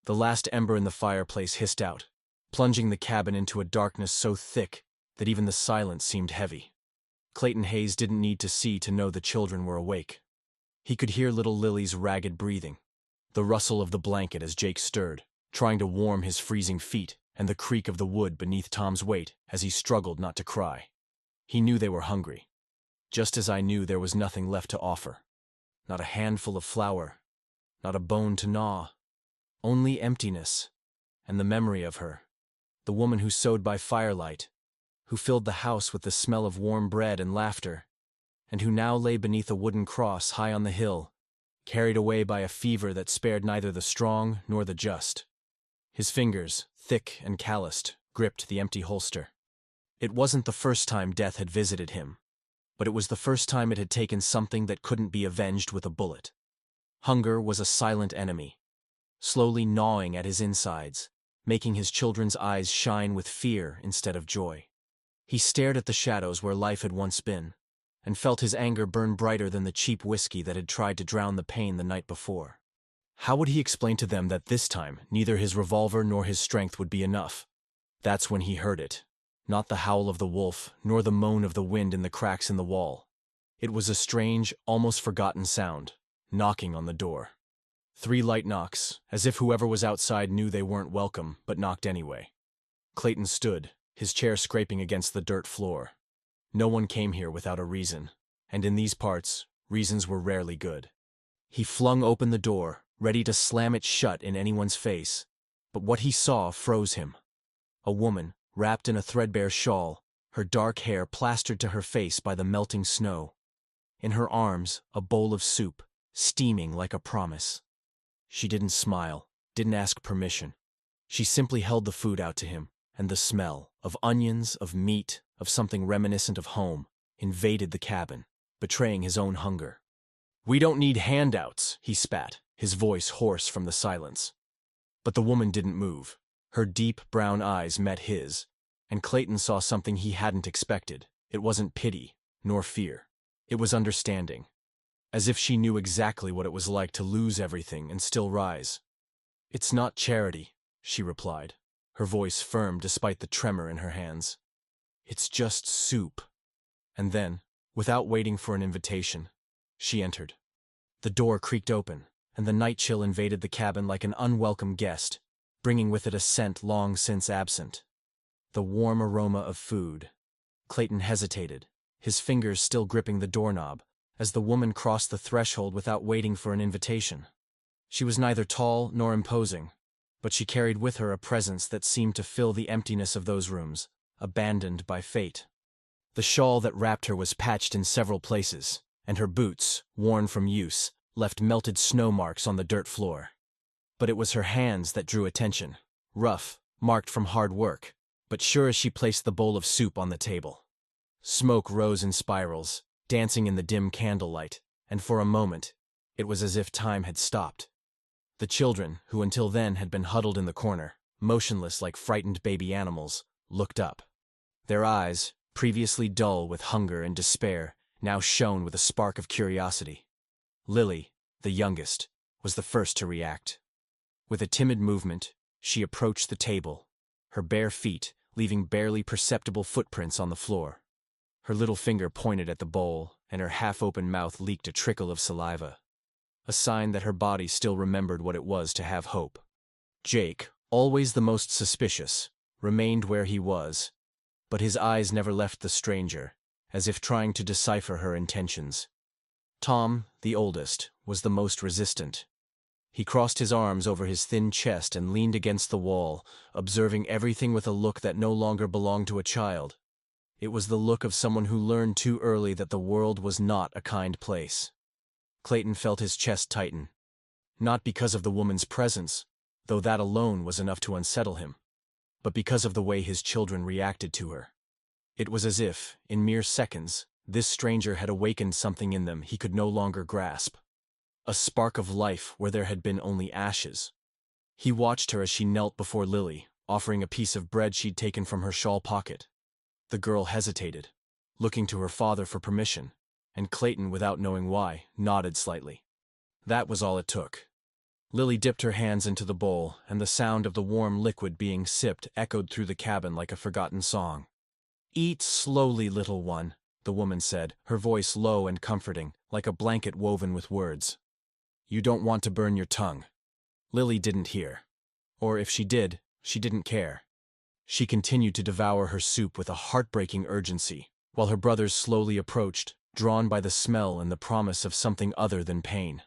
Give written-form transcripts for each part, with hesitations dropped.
The last ember in the fireplace hissed out, plunging the cabin into a darkness so thick that even the silence seemed heavy. Clayton Hayes didn't need to see to know the children were awake. He could hear little Lily's ragged breathing, the rustle of the blanket as Jake stirred, trying to warm his freezing feet, and the creak of the wood beneath Tom's weight as he struggled not to cry. He knew they were hungry, just as I knew there was nothing left to offer. Not a handful of flour, not a bone to gnaw, only emptiness, and the memory of her, the woman who sewed by firelight, who filled the house with the smell of warm bread and laughter, and who now lay beneath a wooden cross high on the hill, carried away by a fever that spared neither the strong nor the just. His fingers, thick and calloused, gripped the empty holster. It wasn't the first time death had visited him, but it was the first time it had taken something that couldn't be avenged with a bullet. Hunger was a silent enemy, slowly gnawing at his insides, making his children's eyes shine with fear instead of joy. He stared at the shadows where life had once been, and felt his anger burn brighter than the cheap whiskey that had tried to drown the pain the night before. How would he explain to them that this time neither his revolver nor his strength would be enough? That's when he heard it. Not the howl of the wolf, nor the moan of the wind in the cracks in the wall. It was a strange, almost forgotten sound, knocking on the door. 3 light knocks, as if whoever was outside knew they weren't welcome, but knocked anyway. Clayton stood, his chair scraping against the dirt floor. No one came here without a reason, and in these parts, reasons were rarely good. He flung open the door, ready to slam it shut in anyone's face, but what he saw froze him. A woman, wrapped in a threadbare shawl, her dark hair plastered to her face by the melting snow. In her arms, a bowl of soup, steaming like a promise. She didn't smile, didn't ask permission. She simply held the food out to him, and the smell, of onions, of meat, of something reminiscent of home, invaded the cabin, betraying his own hunger. "We don't need handouts," he spat, his voice hoarse from the silence. But the woman didn't move. Her deep brown eyes met his, and Clayton saw something he hadn't expected. It wasn't pity, nor fear. It was understanding, as if she knew exactly what it was like to lose everything and still rise. "It's not charity," she replied, her voice firm despite the tremor in her hands. "It's just soup." And then, without waiting for an invitation, she entered. The door creaked open, and the night chill invaded the cabin like an unwelcome guest, bringing with it a scent long since absent. The warm aroma of food. Clayton hesitated, his fingers still gripping the doorknob, as the woman crossed the threshold without waiting for an invitation. She was neither tall nor imposing, but she carried with her a presence that seemed to fill the emptiness of those rooms, abandoned by fate. The shawl that wrapped her was patched in several places, and her boots, worn from use, left melted snow marks on the dirt floor. But it was her hands that drew attention, rough, marked from hard work, but sure as she placed the bowl of soup on the table. Smoke rose in spirals, dancing in the dim candlelight, and for a moment, it was as if time had stopped. The children, who until then had been huddled in the corner, motionless like frightened baby animals, looked up. Their eyes, previously dull with hunger and despair, now shone with a spark of curiosity. Lily, the youngest, was the first to react. With a timid movement, she approached the table, her bare feet leaving barely perceptible footprints on the floor. Her little finger pointed at the bowl, and her half-open mouth leaked a trickle of saliva, a sign that her body still remembered what it was to have hope. Jake, always the most suspicious, remained where he was, but his eyes never left the stranger, as if trying to decipher her intentions. Tom, the oldest, was the most resistant. He crossed his arms over his thin chest and leaned against the wall, observing everything with a look that no longer belonged to a child. It was the look of someone who learned too early that the world was not a kind place. Clayton felt his chest tighten, not because of the woman's presence, though that alone was enough to unsettle him, but because of the way his children reacted to her. It was as if, in mere seconds, this stranger had awakened something in them he could no longer grasp. A spark of life where there had been only ashes. He watched her as she knelt before Lily, offering a piece of bread she'd taken from her shawl pocket. The girl hesitated, looking to her father for permission, and Clayton, without knowing why, nodded slightly. That was all it took. Lily dipped her hands into the bowl, and the sound of the warm liquid being sipped echoed through the cabin like a forgotten song. "Eat slowly, little one," the woman said, her voice low and comforting, like a blanket woven with words. "You don't want to burn your tongue." Lily didn't hear. Or if she did, she didn't care. She continued to devour her soup with a heartbreaking urgency, while her brothers slowly approached, drawn by the smell and the promise of something other than pain.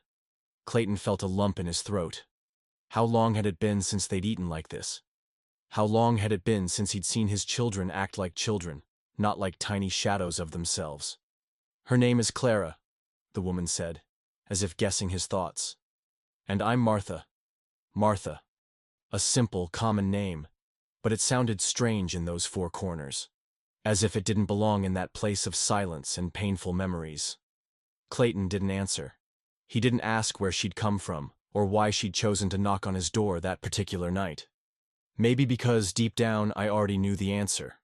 Clayton felt a lump in his throat. How long had it been since they'd eaten like this? How long had it been since he'd seen his children act like children, not like tiny shadows of themselves? "Her name is Clara," the woman said, as if guessing his thoughts. "And I'm Martha." Martha. A simple, common name, but it sounded strange in those four corners, as if it didn't belong in that place of silence and painful memories. Clayton didn't answer. He didn't ask where she'd come from, or why she'd chosen to knock on his door that particular night. Maybe because, deep down, I already knew the answer.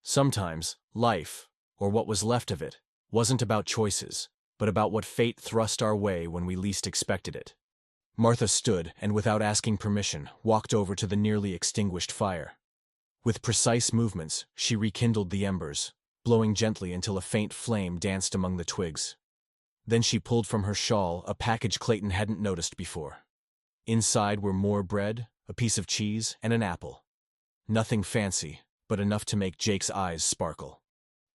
Sometimes, life, or what was left of it, wasn't about choices, but about what fate thrust our way when we least expected it. Martha stood and, without asking permission, walked over to the nearly extinguished fire. With precise movements, she rekindled the embers, blowing gently until a faint flame danced among the twigs. Then she pulled from her shawl a package Clayton hadn't noticed before. Inside were more bread, a piece of cheese, and an apple. Nothing fancy, but enough to make Jake's eyes sparkle.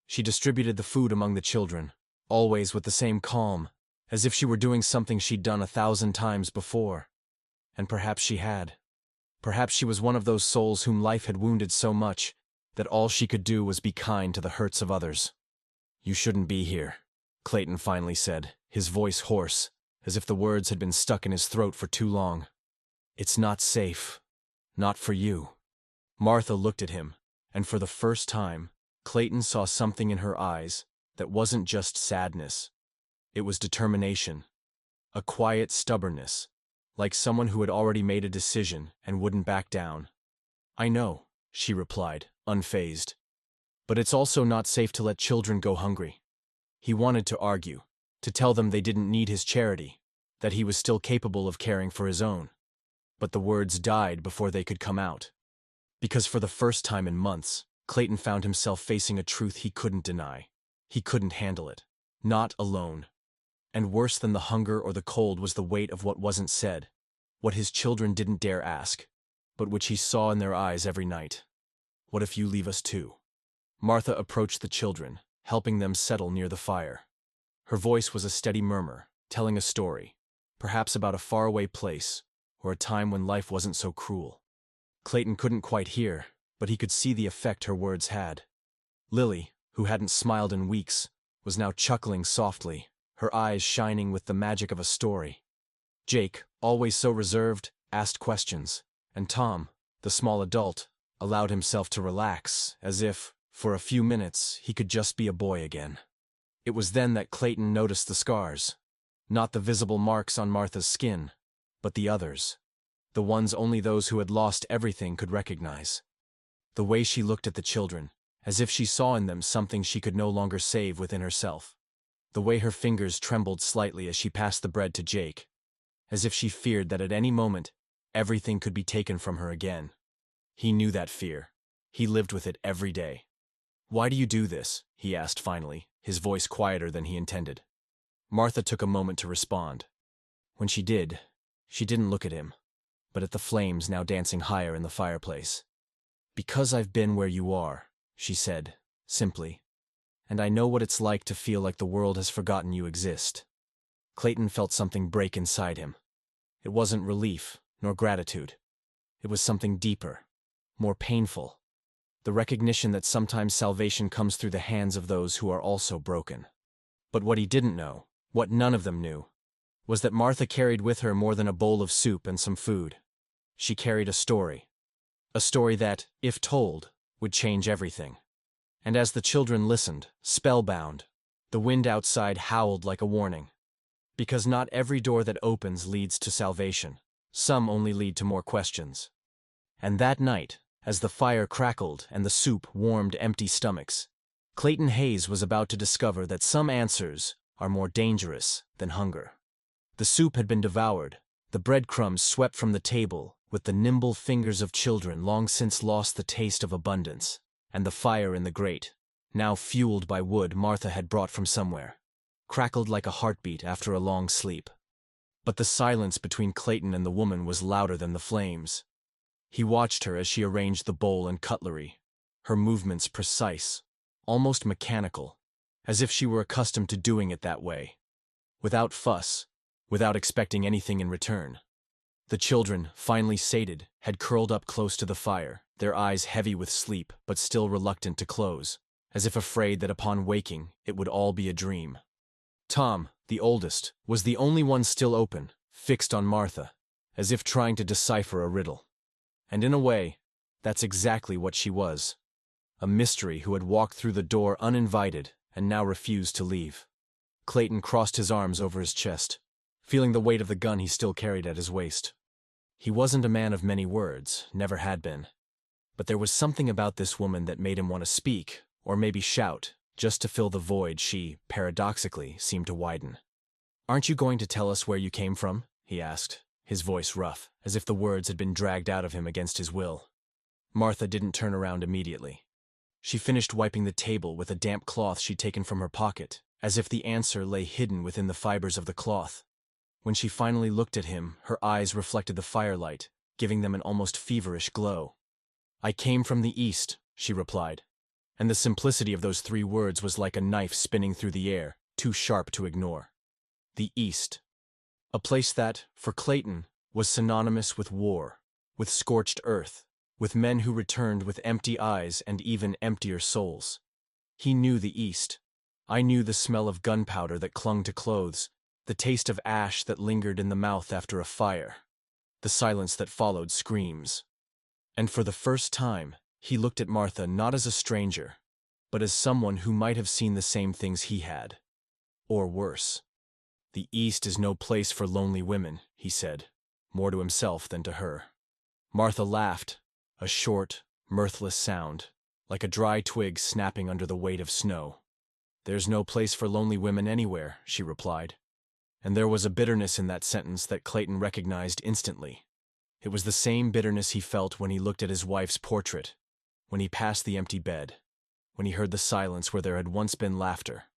She distributed the food among the children, always with the same calm, as if she were doing something she'd done 1,000 times before. And perhaps she had. Perhaps she was one of those souls whom life had wounded so much that all she could do was be kind to the hurts of others. "You shouldn't be here," Clayton finally said, his voice hoarse, as if the words had been stuck in his throat for too long. "It's not safe. Not for you." Martha looked at him, and for the first time, Clayton saw something in her eyes that wasn't just sadness. It was determination. A quiet stubbornness, like someone who had already made a decision and wouldn't back down. "I know," she replied, unfazed. "But it's also not safe to let children go hungry." He wanted to argue, to tell them they didn't need his charity, that he was still capable of caring for his own. But the words died before they could come out. Because for the first time in months, Clayton found himself facing a truth he couldn't deny. He couldn't handle it. Not alone. And worse than the hunger or the cold was the weight of what wasn't said, what his children didn't dare ask, but which he saw in their eyes every night. "What if you leave us too?" Martha approached the children, helping them settle near the fire. Her voice was a steady murmur, telling a story, perhaps about a faraway place, or a time when life wasn't so cruel. Clayton couldn't quite hear, but he could see the effect her words had. Lily, who hadn't smiled in weeks, was now chuckling softly, her eyes shining with the magic of a story. Jake, always so reserved, asked questions, and Tom, the small adult, allowed himself to relax, as if, for a few minutes, he could just be a boy again. It was then that Clayton noticed the scars. Not the visible marks on Martha's skin, but the others. The ones only those who had lost everything could recognize. The way she looked at the children, as if she saw in them something she could no longer save within herself. The way her fingers trembled slightly as she passed the bread to Jake, as if she feared that at any moment, everything could be taken from her again. He knew that fear. He lived with it every day. "Why do you do this?" he asked finally, his voice quieter than he intended. Martha took a moment to respond. When she did, she didn't look at him, but at the flames now dancing higher in the fireplace. "Because I've been where you are," she said, simply, "and I know what it's like to feel like the world has forgotten you exist." Clayton felt something break inside him. It wasn't relief, nor gratitude. It was something deeper, more painful. The recognition that sometimes salvation comes through the hands of those who are also broken. But what he didn't know, what none of them knew, was that Martha carried with her more than a bowl of soup and some food. She carried a story. A story that, if told, would change everything. And as the children listened, spellbound, the wind outside howled like a warning. Because not every door that opens leads to salvation. Some only lead to more questions. And that night, as the fire crackled and the soup warmed empty stomachs, Clayton Hayes was about to discover that some answers are more dangerous than hunger. The soup had been devoured, The breadcrumbs swept from the table with the nimble fingers of children long since lost the taste of abundance, and the fire in the grate, now fueled by wood Martha had brought from somewhere, crackled like a heartbeat after a long sleep. But the silence between Clayton and the woman was louder than the flames. He watched her as she arranged the bowl and cutlery, her movements precise, almost mechanical, as if she were accustomed to doing it that way, without fuss, without expecting anything in return. The children, finally sated, had curled up close to the fire, their eyes heavy with sleep but still reluctant to close, as if afraid that upon waking it would all be a dream. Tom, the oldest, was the only one still open, fixed on Martha, as if trying to decipher a riddle. And in a way, that's exactly what she was. A mystery who had walked through the door uninvited and now refused to leave. Clayton crossed his arms over his chest, feeling the weight of the gun he still carried at his waist. He wasn't a man of many words, never had been. But there was something about this woman that made him want to speak, or maybe shout, just to fill the void she, paradoxically, seemed to widen. "Aren't you going to tell us where you came from?" he asked, his voice rough, as if the words had been dragged out of him against his will. Martha didn't turn around immediately. She finished wiping the table with a damp cloth she'd taken from her pocket, as if the answer lay hidden within the fibers of the cloth. When she finally looked at him, her eyes reflected the firelight, giving them an almost feverish glow. "I came from the east," she replied, and the simplicity of those 3 words was like a knife spinning through the air, too sharp to ignore. The East. A place that, for Clayton, was synonymous with war, with scorched earth, with men who returned with empty eyes and even emptier souls. He knew the East. I knew the smell of gunpowder that clung to clothes, the taste of ash that lingered in the mouth after a fire, the silence that followed screams. And for the first time, he looked at Martha not as a stranger, but as someone who might have seen the same things he had. Or worse. "The East is no place for lonely women," he said, more to himself than to her. Martha laughed, a short, mirthless sound, like a dry twig snapping under the weight of snow. "There's no place for lonely women anywhere," she replied. And there was a bitterness in that sentence that Clayton recognized instantly. It was the same bitterness he felt when he looked at his wife's portrait, when he passed the empty bed, when he heard the silence where there had once been laughter.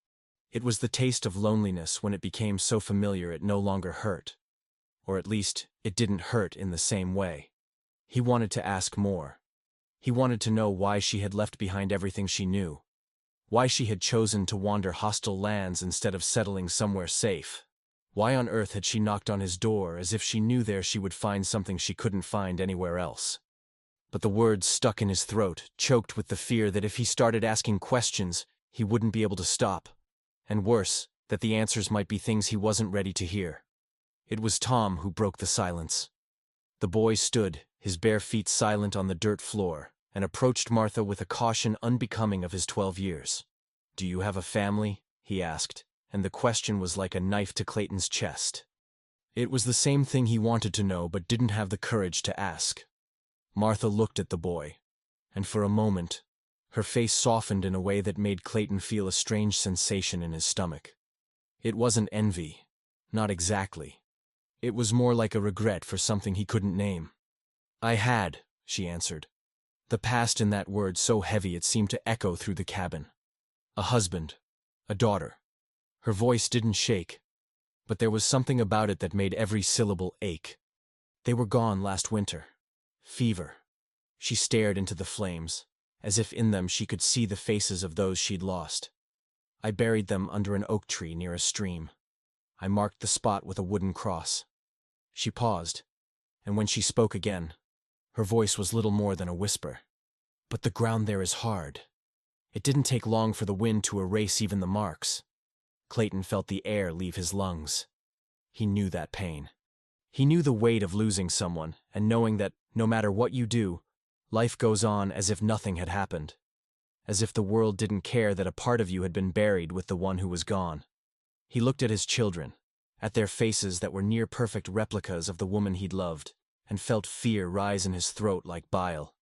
It was the taste of loneliness when it became so familiar it no longer hurt. Or at least, it didn't hurt in the same way. He wanted to ask more. He wanted to know why she had left behind everything she knew, why she had chosen to wander hostile lands instead of settling somewhere safe. Why on earth had she knocked on his door as if she knew there she would find something she couldn't find anywhere else? But the words stuck in his throat, choked with the fear that if he started asking questions, he wouldn't be able to stop. And worse, that the answers might be things he wasn't ready to hear. It was Tom who broke the silence. The boy stood, his bare feet silent on the dirt floor, and approached Martha with a caution unbecoming of his 12 years. "Do you have a family?" he asked, and the question was like a knife to Clayton's chest. It was the same thing he wanted to know but didn't have the courage to ask. Martha looked at the boy, and for a moment, her face softened in a way that made Clayton feel a strange sensation in his stomach. It wasn't envy, not exactly. It was more like a regret for something he couldn't name. "I had," she answered, the past in that word so heavy it seemed to echo through the cabin. "A husband, a daughter." Her voice didn't shake, but there was something about it that made every syllable ache. "They were gone last winter. Fever." She stared into the flames, as if in them she could see the faces of those she'd lost. "I buried them under an oak tree near a stream. I marked the spot with a wooden cross." She paused, and when she spoke again, her voice was little more than a whisper. "But the ground there is hard. It didn't take long for the wind to erase even the marks." Clayton felt the air leave his lungs. He knew that pain. He knew the weight of losing someone, and knowing that, no matter what you do, life goes on as if nothing had happened. As if the world didn't care that a part of you had been buried with the one who was gone. He looked at his children, at their faces that were near-perfect replicas of the woman he'd loved, and felt fear rise in his throat like bile.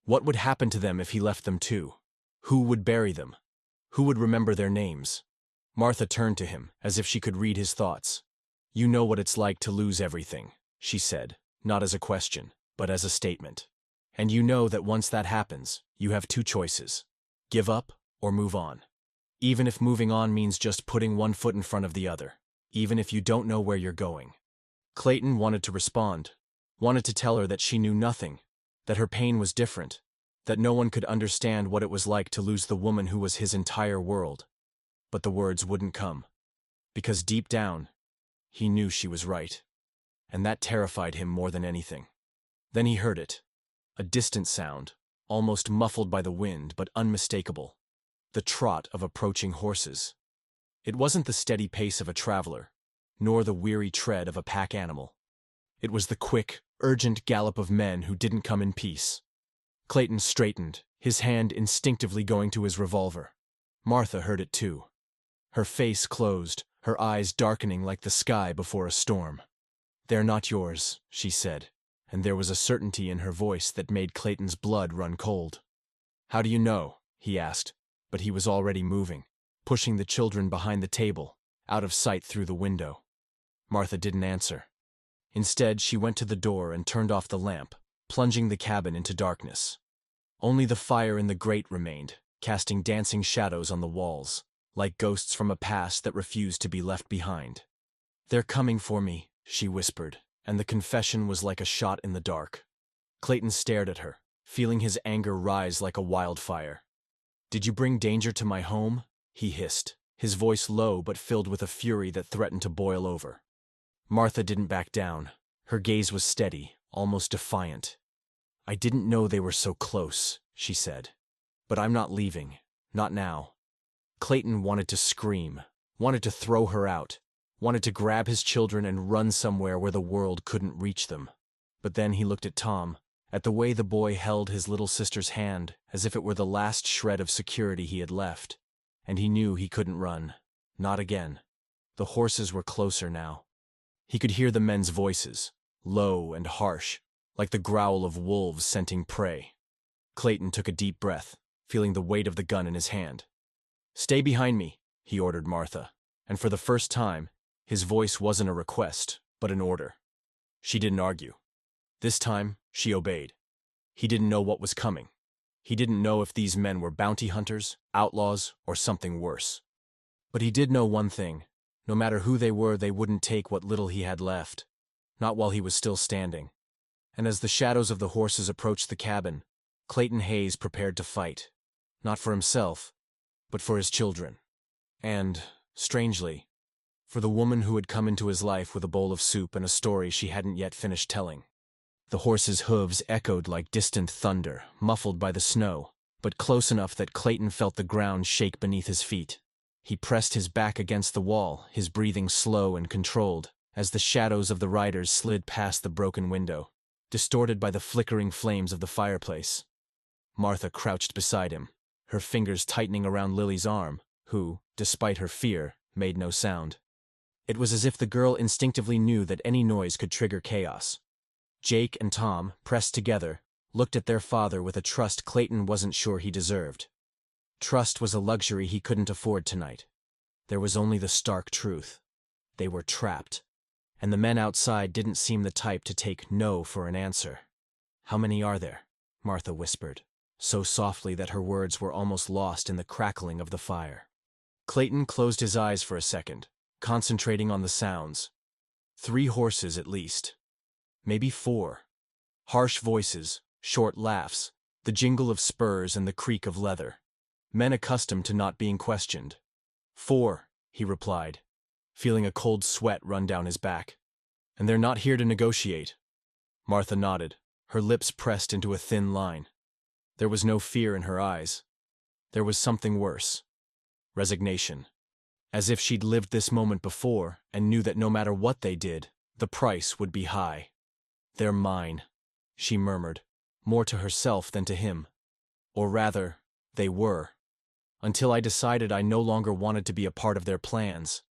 What would happen to them if he left them too? Who would bury them? Who would remember their names? Martha turned to him, as if she could read his thoughts. "You know what it's like to lose everything. she said, not as a question, but as a statement. And you know that once that happens, you have two choices: give up or move on. Even if moving on means just putting one foot in front of the other, even if you don't know where you're going. Clayton wanted to respond, wanted to tell her that she knew nothing, that her pain was different, that no one could understand what it was like to lose the woman who was his entire world. But the words wouldn't come. Because deep down, he knew she was right. And that terrified him more than anything. Then he heard it. A distant sound, almost muffled by the wind, but unmistakable. The trot of approaching horses. It wasn't the steady pace of a traveler, nor the weary tread of a pack animal. It was the quick, urgent gallop of men who didn't come in peace. Clayton straightened, his hand instinctively going to his revolver. Martha heard it too. Her face closed, her eyes darkening like the sky before a storm. "They're not yours," she said, and there was a certainty in her voice that made Clayton's blood run cold. "How do you know?" he asked, but he was already moving, pushing the children behind the table, out of sight through the window. Martha didn't answer. Instead, she went to the door and turned off the lamp, plunging the cabin into darkness. Only the fire in the grate remained, casting dancing shadows on the walls, like ghosts from a past that refused to be left behind. "They're coming for me," she whispered, and the confession was like a shot in the dark. Clayton stared at her, feeling his anger rise like a wildfire. "Did you bring danger to my home?" he hissed, his voice low but filled with a fury that threatened to boil over. Martha didn't back down. Her gaze was steady, almost defiant. "I didn't know they were so close," she said. "But I'm not leaving. Not now." Clayton wanted to scream, wanted to throw her out, wanted to grab his children and run somewhere where the world couldn't reach them. But then he looked at Tom, at the way the boy held his little sister's hand as if it were the last shred of security he had left, and he knew he couldn't run. Not again. The horses were closer now. He could hear the men's voices, low and harsh, like the growl of wolves scenting prey. Clayton took a deep breath, feeling the weight of the gun in his hand. "Stay behind me," he ordered Martha, and for the first time, his voice wasn't a request, but an order. She didn't argue. This time, she obeyed. He didn't know what was coming. He didn't know if these men were bounty hunters, outlaws, or something worse. But he did know one thing. No matter who they were, they wouldn't take what little he had left. Not while he was still standing. And as the shadows of the horses approached the cabin, Clayton Hayes prepared to fight. Not for himself, but for his children. And, strangely, for the woman who had come into his life with a bowl of soup and a story she hadn't yet finished telling. The horses' hooves echoed like distant thunder, muffled by the snow, but close enough that Clayton felt the ground shake beneath his feet. He pressed his back against the wall, his breathing slow and controlled, as the shadows of the riders slid past the broken window, distorted by the flickering flames of the fireplace. Martha crouched beside him, her fingers tightening around Lily's arm, who, despite her fear, made no sound. It was as if the girl instinctively knew that any noise could trigger chaos. Jake and Tom, pressed together, looked at their father with a trust Clayton wasn't sure he deserved. Trust was a luxury he couldn't afford tonight. There was only the stark truth. They were trapped, and the men outside didn't seem the type to take no for an answer. "How many are there?" Martha whispered, so softly that her words were almost lost in the crackling of the fire. Clayton closed his eyes for a second, concentrating on the sounds. 3 horses at least. Maybe 4. Harsh voices, short laughs, the jingle of spurs and the creak of leather. Men accustomed to not being questioned. 4, he replied, feeling a cold sweat run down his back. "And they're not here to negotiate." Martha nodded, her lips pressed into a thin line. There was no fear in her eyes. There was something worse. Resignation. As if she'd lived this moment before and knew that no matter what they did, the price would be high. "They're mine," she murmured, more to herself than to him. Or rather, they were. Until I decided I no longer wanted to be a part of their plans.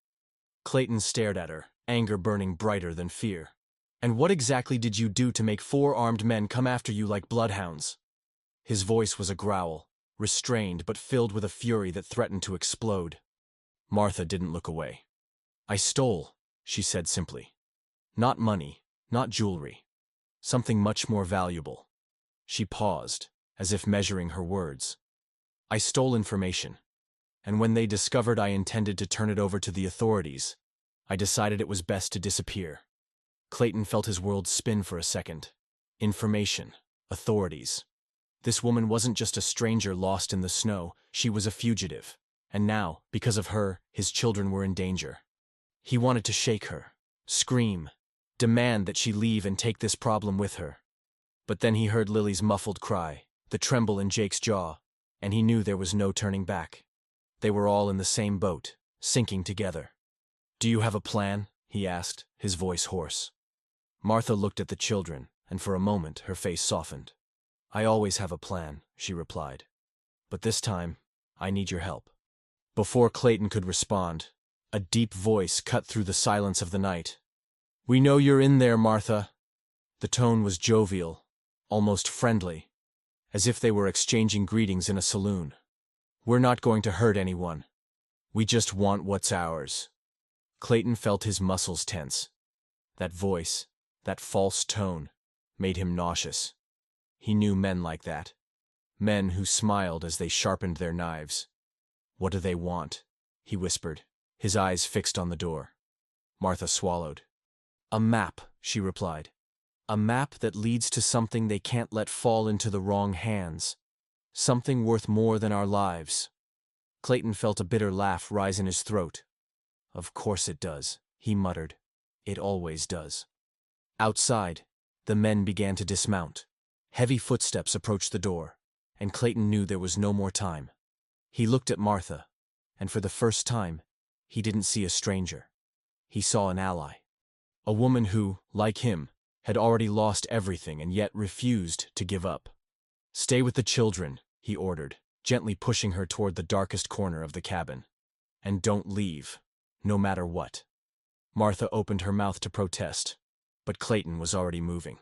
Clayton stared at her, anger burning brighter than fear. "And what exactly did you do to make 4 armed men come after you like bloodhounds?" His voice was a growl, restrained but filled with a fury that threatened to explode. Martha didn't look away. "I stole," she said simply. "Not money, not jewelry. Something much more valuable. She paused, as if measuring her words. I stole information, and when they discovered I intended to turn it over to the authorities, I decided it was best to disappear. Clayton felt his world spin for a second. Information. Authorities. This woman wasn't just a stranger lost in the snow, she was a fugitive. And now, because of her, his children were in danger. He wanted to shake her, scream, demand that she leave and take this problem with her. But then he heard Lily's muffled cry, the tremble in Jake's jaw, and he knew there was no turning back. They were all in the same boat, sinking together. Do you have a plan? He asked, his voice hoarse. Martha looked at the children, and for a moment her face softened. I always have a plan, she replied. But this time, I need your help. Before Clayton could respond, a deep voice cut through the silence of the night. We know you're in there, Martha. The tone was jovial, almost friendly, as if they were exchanging greetings in a saloon. We're not going to hurt anyone. We just want what's ours. Clayton felt his muscles tense. That voice, that false tone, made him nauseous. He knew men like that. Men who smiled as they sharpened their knives. What do they want? He whispered, his eyes fixed on the door. Martha swallowed. A map, she replied. A map that leads to something they can't let fall into the wrong hands. Something worth more than our lives. Clayton felt a bitter laugh rise in his throat. Of course it does, he muttered. It always does. Outside, the men began to dismount. Heavy footsteps approached the door, and Clayton knew there was no more time. He looked at Martha, and for the first time, he didn't see a stranger. He saw an ally. A woman who, like him, had already lost everything and yet refused to give up. Stay with the children, he ordered, gently pushing her toward the darkest corner of the cabin. And don't leave, no matter what. Martha opened her mouth to protest, but Clayton was already moving.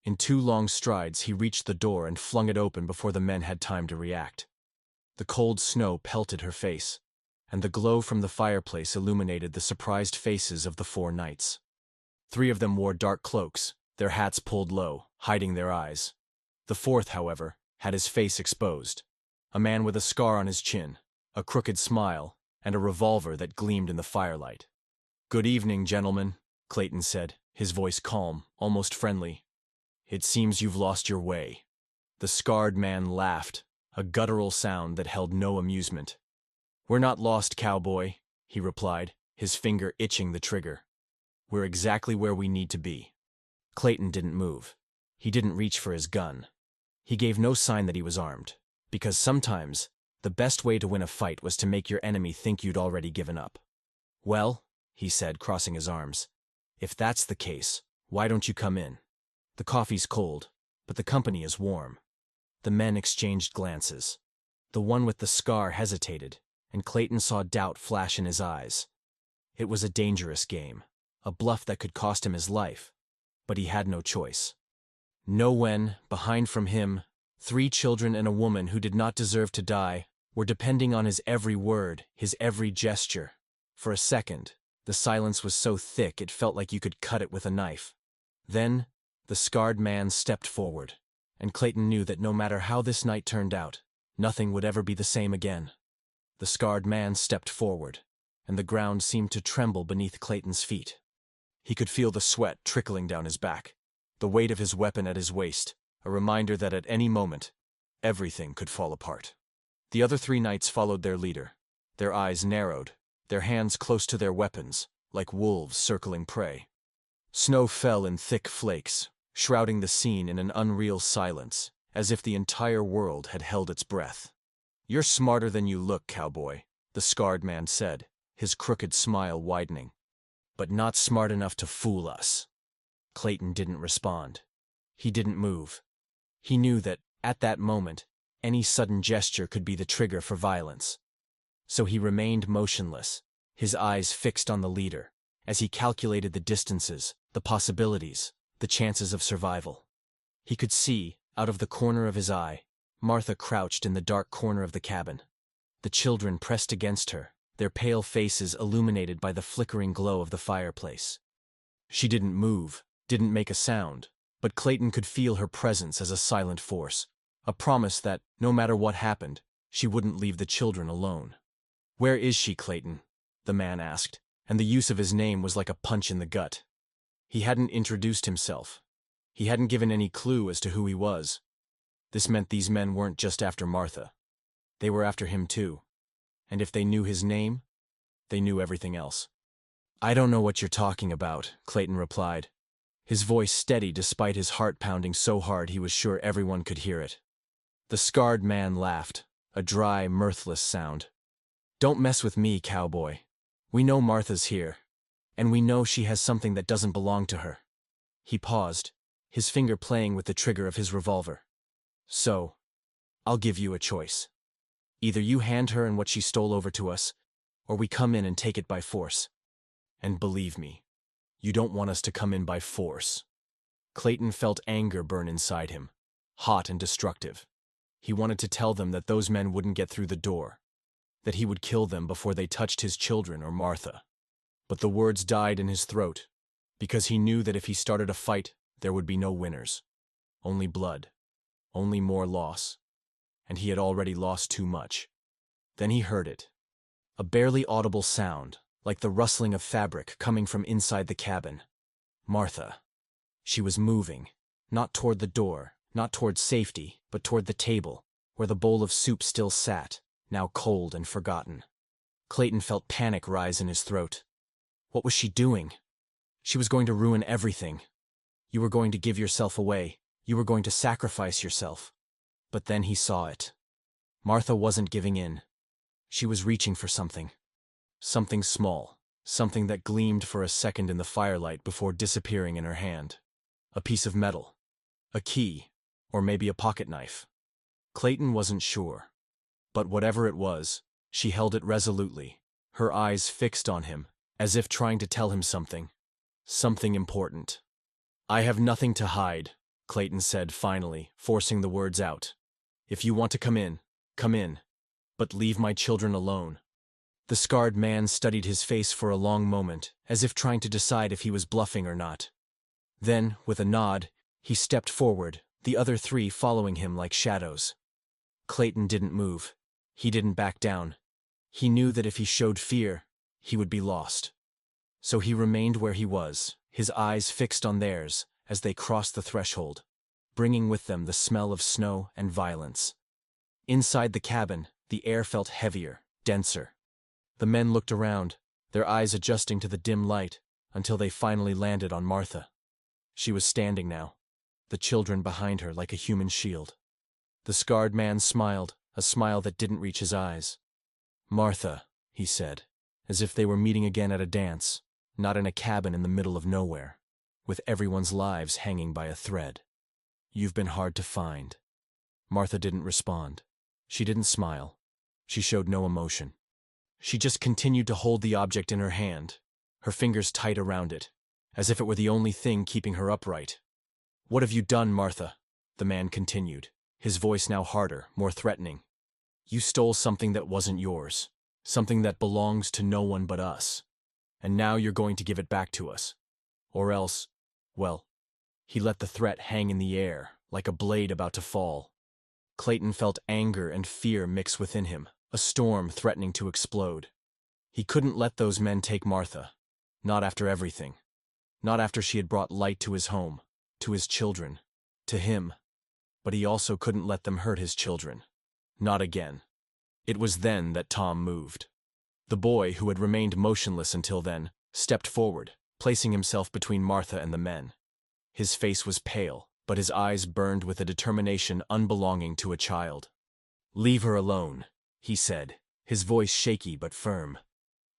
In 2 long strides, he reached the door and flung it open before the men had time to react. The cold snow pelted her face, and the glow from the fireplace illuminated the surprised faces of the 4 knights. 3 of them wore dark cloaks, their hats pulled low, hiding their eyes. The 4th, however, had his face exposed. A man with a scar on his chin, a crooked smile, and a revolver that gleamed in the firelight. Good evening, gentlemen, Clayton said, his voice calm, almost friendly. It seems you've lost your way. The scarred man laughed, a guttural sound that held no amusement. We're not lost, Cowboy, he replied, his finger itching the trigger. We're exactly where we need to be. Clayton didn't move. He didn't reach for his gun. He gave no sign that he was armed, because sometimes the best way to win a fight was to make your enemy think you'd already given up. Well, he said, crossing his arms, if that's the case, why don't you come in? The coffee's cold, but the company is warm. The men exchanged glances. The one with the scar hesitated, and Clayton saw doubt flash in his eyes. It was a dangerous game, a bluff that could cost him his life, but he had no choice. Know when, behind from him, 3 children and a woman who did not deserve to die were depending on his every word, his every gesture. For a second, the silence was so thick it felt like you could cut it with a knife. Then, the scarred man stepped forward, and Clayton knew that no matter how this night turned out, nothing would ever be the same again. The scarred man stepped forward, and the ground seemed to tremble beneath Clayton's feet. He could feel the sweat trickling down his back, the weight of his weapon at his waist, a reminder that at any moment, everything could fall apart. The other 3 knights followed their leader, their eyes narrowed, their hands close to their weapons, like wolves circling prey. Snow fell in thick flakes, shrouding the scene in an unreal silence, as if the entire world had held its breath. You're smarter than you look, Cowboy, the scarred man said, his crooked smile widening. But not smart enough to fool us. Clayton didn't respond. He didn't move. He knew that, at that moment, any sudden gesture could be the trigger for violence. So he remained motionless, his eyes fixed on the leader, as he calculated the distances, the possibilities, the chances of survival. He could see, out of the corner of his eye, Martha crouched in the dark corner of the cabin. The children pressed against her, their pale faces illuminated by the flickering glow of the fireplace. She didn't move, didn't make a sound, but Clayton could feel her presence as a silent force, a promise that, no matter what happened, she wouldn't leave the children alone. "Where is she, Clayton?" the man asked, and the use of his name was like a punch in the gut. He hadn't introduced himself. He hadn't given any clue as to who he was. This meant these men weren't just after Martha. They were after him too. And if they knew his name, they knew everything else. "I don't know what you're talking about," Clayton replied, his voice steady despite his heart pounding so hard he was sure everyone could hear it. The scarred man laughed, a dry, mirthless sound. "Don't mess with me, cowboy. We know Martha's here, and we know she has something that doesn't belong to her." He paused, his finger playing with the trigger of his revolver. "So, I'll give you a choice. Either you hand her and what she stole over to us, or we come in and take it by force. And believe me, you don't want us to come in by force." Clayton felt anger burn inside him, hot and destructive. He wanted to tell them that those men wouldn't get through the door, that he would kill them before they touched his children or Martha. But the words died in his throat, because he knew that if he started a fight, there would be no winners. Only blood, only more loss. And he had already lost too much. Then he heard it. A barely audible sound, like the rustling of fabric coming from inside the cabin. Martha. She was moving, not toward the door, not toward safety, but toward the table, where the bowl of soup still sat, now cold and forgotten. Clayton felt panic rise in his throat. What was she doing? She was going to ruin everything. You were going to give yourself away. You were going to sacrifice yourself. But then he saw it. Martha wasn't giving in. She was reaching for something. Something small, something that gleamed for a second in the firelight before disappearing in her hand. A piece of metal. A key, or maybe a pocket knife. Clayton wasn't sure. But whatever it was, she held it resolutely, her eyes fixed on him, as if trying to tell him something. Something important. "I have nothing to hide," Clayton said finally, forcing the words out. "If you want to come in, come in. But leave my children alone." The scarred man studied his face for a long moment, as if trying to decide if he was bluffing or not. Then, with a nod, he stepped forward, the other three following him like shadows. Clayton didn't move. He didn't back down. He knew that if he showed fear, he would be lost. So he remained where he was, his eyes fixed on theirs as they crossed the threshold, bringing with them the smell of snow and violence. Inside the cabin, the air felt heavier, denser. The men looked around, their eyes adjusting to the dim light, until they finally landed on Martha. She was standing now, the children behind her like a human shield. The scarred man smiled, a smile that didn't reach his eyes. "Martha," he said, as if they were meeting again at a dance, not in a cabin in the middle of nowhere, with everyone's lives hanging by a thread. "You've been hard to find." Martha didn't respond. She didn't smile. She showed no emotion. She just continued to hold the object in her hand, her fingers tight around it, as if it were the only thing keeping her upright. "What have you done, Martha?" the man continued, his voice now harder, more threatening. "You stole something that wasn't yours, something that belongs to no one but us. And now you're going to give it back to us. Or else, well," he let the threat hang in the air, like a blade about to fall. Clayton felt anger and fear mix within him, a storm threatening to explode. He couldn't let those men take Martha. Not after everything. Not after she had brought light to his home, to his children, to him. But he also couldn't let them hurt his children. Not again. It was then that Tom moved. The boy, who had remained motionless until then, stepped forward, placing himself between Martha and the men. His face was pale, but his eyes burned with a determination unbelonging to a child. "Leave her alone," he said, his voice shaky but firm.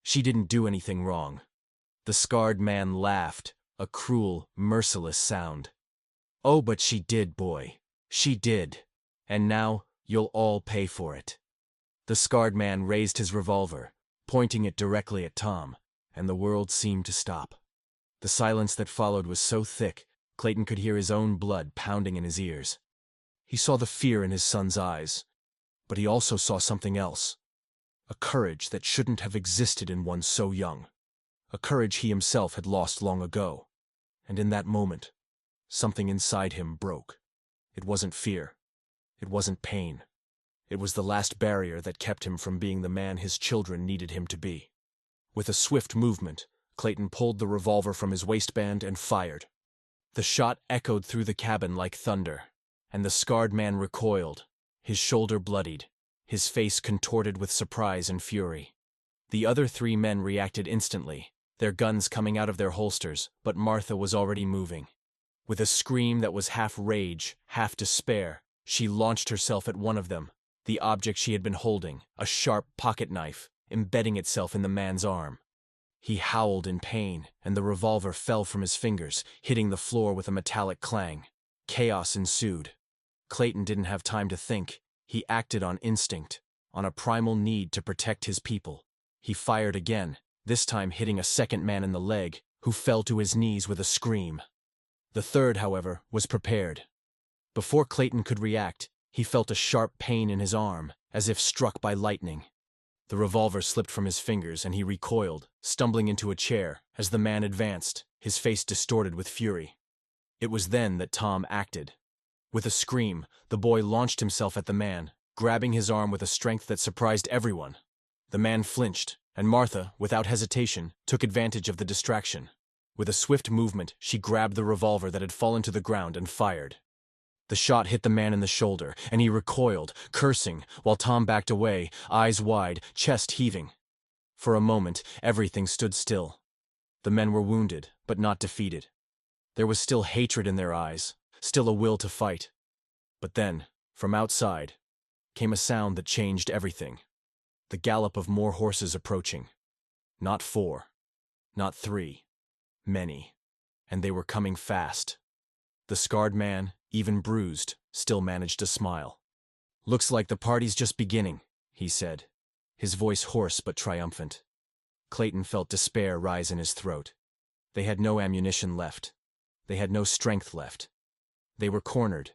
"She didn't do anything wrong." The scarred man laughed, a cruel, merciless sound. "Oh, but she did, boy. She did. And now, you'll all pay for it." The scarred man raised his revolver, pointing it directly at Tom, and the world seemed to stop. The silence that followed was so thick, Clayton could hear his own blood pounding in his ears. He saw the fear in his son's eyes, but he also saw something else. A courage that shouldn't have existed in one so young. A courage he himself had lost long ago. And in that moment, something inside him broke. It wasn't fear. It wasn't pain. It was the last barrier that kept him from being the man his children needed him to be. With a swift movement, Clayton pulled the revolver from his waistband and fired. The shot echoed through the cabin like thunder, and the scarred man recoiled, his shoulder bloodied, his face contorted with surprise and fury. The other 3 men reacted instantly, their guns coming out of their holsters, but Martha was already moving. With a scream that was half rage, half despair, she launched herself at one of them, the object she had been holding, a sharp pocket knife, embedding itself in the man's arm. He howled in pain, and the revolver fell from his fingers, hitting the floor with a metallic clang. Chaos ensued. Clayton didn't have time to think. He acted on instinct, on a primal need to protect his people. He fired again, this time hitting a second man in the leg, who fell to his knees with a scream. The third, however, was prepared. Before Clayton could react, he felt a sharp pain in his arm, as if struck by lightning. The revolver slipped from his fingers and he recoiled, stumbling into a chair, as the man advanced, his face distorted with fury. It was then that Tom acted. With a scream, the boy launched himself at the man, grabbing his arm with a strength that surprised everyone. The man flinched, and Martha, without hesitation, took advantage of the distraction. With a swift movement, she grabbed the revolver that had fallen to the ground and fired. The shot hit the man in the shoulder, and he recoiled, cursing, while Tom backed away, eyes wide, chest heaving. For a moment, everything stood still. The men were wounded, but not defeated. There was still hatred in their eyes, still a will to fight. But then, from outside, came a sound that changed everything. The gallop of more horses approaching. Not 4, not 3, many. And they were coming fast. The scarred man, even bruised, still managed to smile. "Looks like the party's just beginning," he said, his voice hoarse but triumphant. Clayton felt despair rise in his throat. They had no ammunition left. They had no strength left. They were cornered,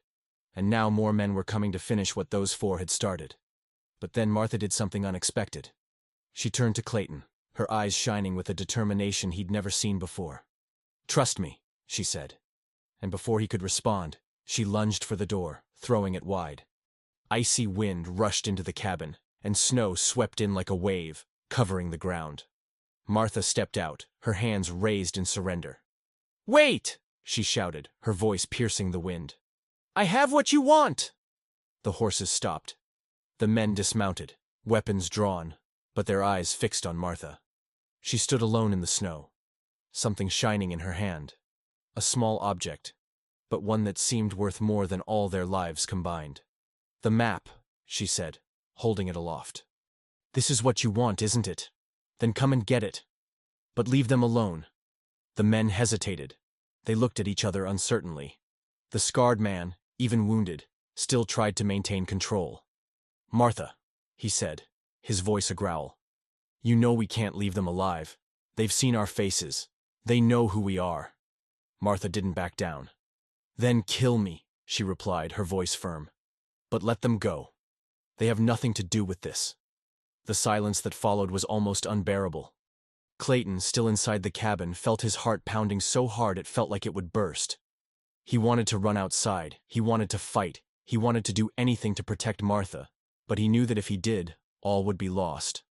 and now more men were coming to finish what those 4 had started. But then Martha did something unexpected. She turned to Clayton, her eyes shining with a determination he'd never seen before. "Trust me," she said. And before he could respond, she lunged for the door, throwing it wide. Icy wind rushed into the cabin, and snow swept in like a wave, covering the ground. Martha stepped out, her hands raised in surrender. "Wait!" she shouted, her voice piercing the wind. "I have what you want!" The horses stopped. The men dismounted, weapons drawn, but their eyes fixed on Martha. She stood alone in the snow, something shining in her hand. A small object, but one that seemed worth more than all their lives combined. "The map," she said, holding it aloft. "This is what you want, isn't it? Then come and get it. But leave them alone." The men hesitated. They looked at each other uncertainly. The scarred man, even wounded, still tried to maintain control. "Martha," he said, his voice a growl. "You know we can't leave them alive. They've seen our faces. They know who we are." Martha didn't back down. "Then kill me," she replied, her voice firm. "But let them go. They have nothing to do with this." The silence that followed was almost unbearable. Clayton, still inside the cabin, felt his heart pounding so hard it felt like it would burst. He wanted to run outside, he wanted to fight, he wanted to do anything to protect Martha, but he knew that if he did, all would be lost.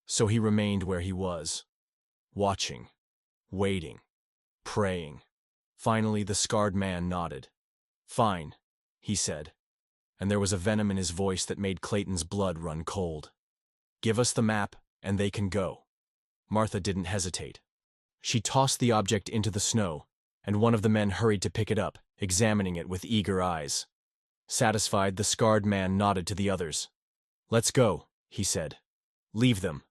So he remained where he was, watching, waiting, praying. Finally, the scarred man nodded. "Fine," he said, and there was a venom in his voice that made Clayton's blood run cold. "Give us the map, and they can go." Martha didn't hesitate. She tossed the object into the snow, and one of the men hurried to pick it up, examining it with eager eyes. Satisfied, the scarred man nodded to the others. "Let's go," he said. "Leave them."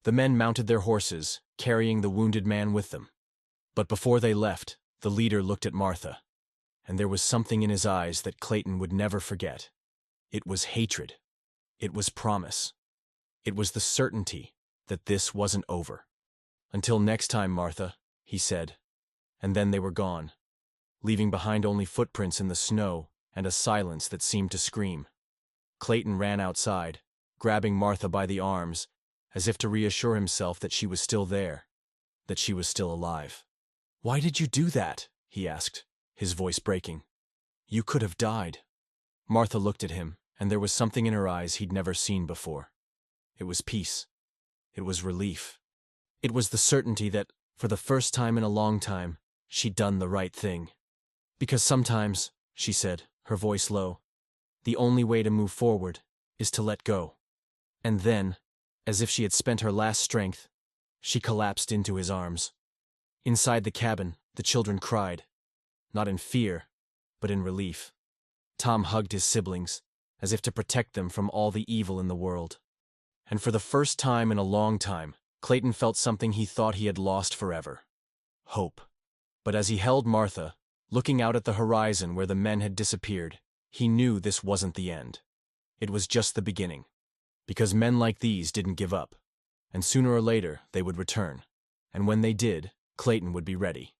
The men mounted their horses, carrying the wounded man with them. But before they left, the leader looked at Martha, and there was something in his eyes that Clayton would never forget. It was hatred. It was promise. It was the certainty that this wasn't over. "Until next time, Martha," he said, and then they were gone, leaving behind only footprints in the snow and a silence that seemed to scream. Clayton ran outside, grabbing Martha by the arms, as if to reassure himself that she was still there, that she was still alive. "Why did you do that?" he asked, his voice breaking. "You could have died." Martha looked at him, and there was something in her eyes he'd never seen before. It was peace. It was relief. It was the certainty that, for the first time in a long time, she'd done the right thing. "Because sometimes," she said, her voice low, "the only way to move forward is to let go." And then, as if she had spent her last strength, she collapsed into his arms. Inside the cabin, the children cried, not in fear, but in relief. Tom hugged his siblings, as if to protect them from all the evil in the world. And for the first time in a long time, Clayton felt something he thought he had lost forever: hope. But as he held Martha, looking out at the horizon where the men had disappeared, he knew this wasn't the end. It was just the beginning. Because men like these didn't give up, and sooner or later they would return. And when they did, Clayton would be ready.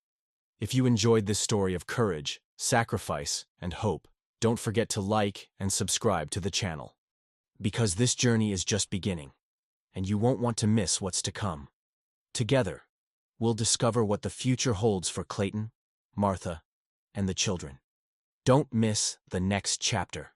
If you enjoyed this story of courage, sacrifice, and hope, don't forget to like and subscribe to the channel. Because this journey is just beginning, and you won't want to miss what's to come. Together, we'll discover what the future holds for Clayton, Martha, and the children. Don't miss the next chapter.